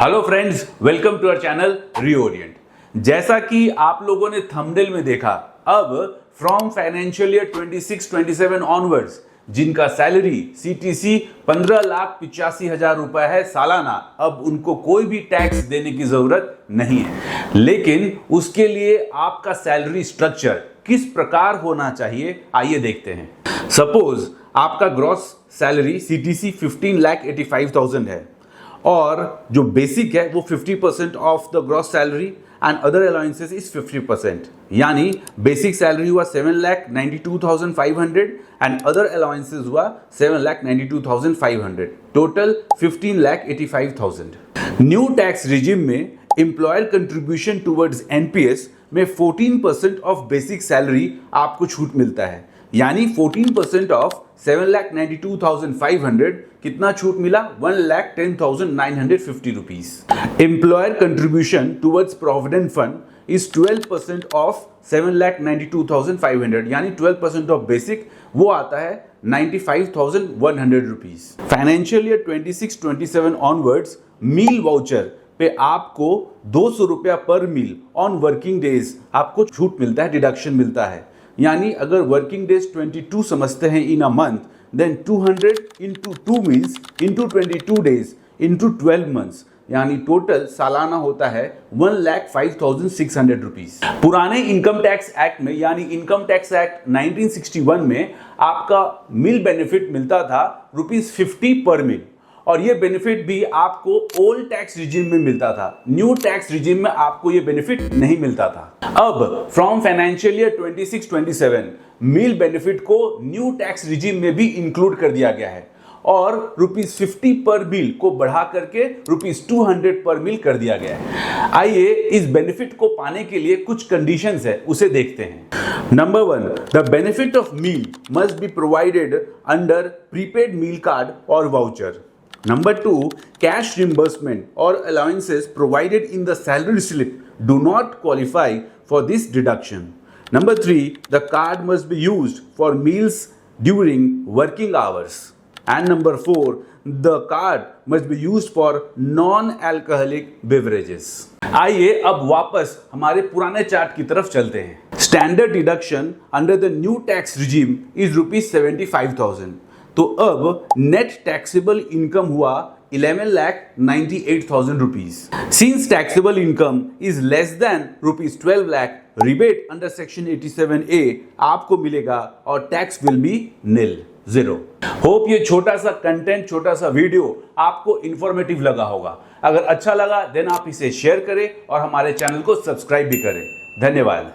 Hello friends, welcome to our channel Reorient. जैसा कि आप लोगों ने थंबनेल में देखा, अब फ्रॉम फाइनेंशियल ईयर 26-27 ऑनवर्ड्स जिनका सैलरी सीटीसी 15,85,000 रुपए है सालाना, अब उनको कोई भी टैक्स देने की जरूरत नहीं है। लेकिन उसके लिए आपका सैलरी स्ट्रक्चर किस प्रकार होना चाहिए, आइए देखते हैं। सपोज आपका ग्रॉस सैलरी सीटीसी 15,85,000 है और जो बेसिक है वो 50% of the gross salary and other allowances is 50%, यानी बेसिक सैलरी हुआ 7,92,500 एंड अदर अलाउंसेस हुआ 7,92,500, टोटल 15,85,000। न्यू टैक्स रिजिम में एम्प्लॉयर कंट्रीब्यूशन टुवर्ड्स एनपीएस में 14% ऑफ बेसिक सैलरी आपको छूट मिलता है, यानी 14% ऑफ 7,92,500 कितना छूट मिला? 1,10,950 rupees. Employer contribution towards provident fund is 12% of 7,92,500, यानी 12% ऑफ बेसिक, वो आता है 95,100 रुपीज। फाइनेंशियल ईयर 26-27 ऑनवर्ड्स मील वाउचर पे आपको 200 रुपया पर मील ऑन वर्किंग डेज आपको छूट मिलता है, डिडक्शन मिलता है। यानी अगर वर्किंग डेज 22 समझते हैं इन a month, then 200 into 2 meals into 22 days into 12 months, यानी टोटल सालाना होता है 1,05,600 रुपीज। पुराने इनकम टैक्स एक्ट में, यानी इनकम टैक्स एक्ट 1961 में आपका मिल बेनिफिट मिलता था ₹50 पर मिल, और ये बेनिफिट भी आपको ओल्ड टैक्स रिजिम में मिलता था। न्यू टैक्स रिजिम में आपको ये बेनिफिट नहीं मिलता था। अब from financial year 26-27 meal benefit को न्यू टैक्स रिजिम में भी इंक्लूड कर दिया गया है और ₹50 पर मील को बढ़ा करके ₹200 पर मील कर दिया गया है। आइए इस बेनिफिट को पाने के लिए कुछ कंडीशंस है, उसे देखते हैं। Number 1, the benefit of meal must be provided under prepaid meal card और voucher. Number 2, cash reimbursement or allowances provided in the salary slip do not qualify for this deduction. Number 3, the card must be used for meals during working hours. And number 4, the card must be used for non-alcoholic beverages. आइए अब वापस हमारे पुराने chart की तरफ चलते हैं। Standard deduction under the new tax regime is ₹75,000. तो अब नेट टैक्सेबल इनकम हुआ 11,98,000 rupees. Since taxable income is less than ₹12 lakh, rebate under section 87A आपको मिलेगा और tax will be nil, 0। Hope ये छोटा सा कंटेंट, छोटा सा वीडियो आपको इंफॉर्मेटिव लगा होगा। अगर अच्छा लगा देन आप इसे शेयर करें और हमारे चैनल को सब्सक्राइब भी करें। धन्यवाद।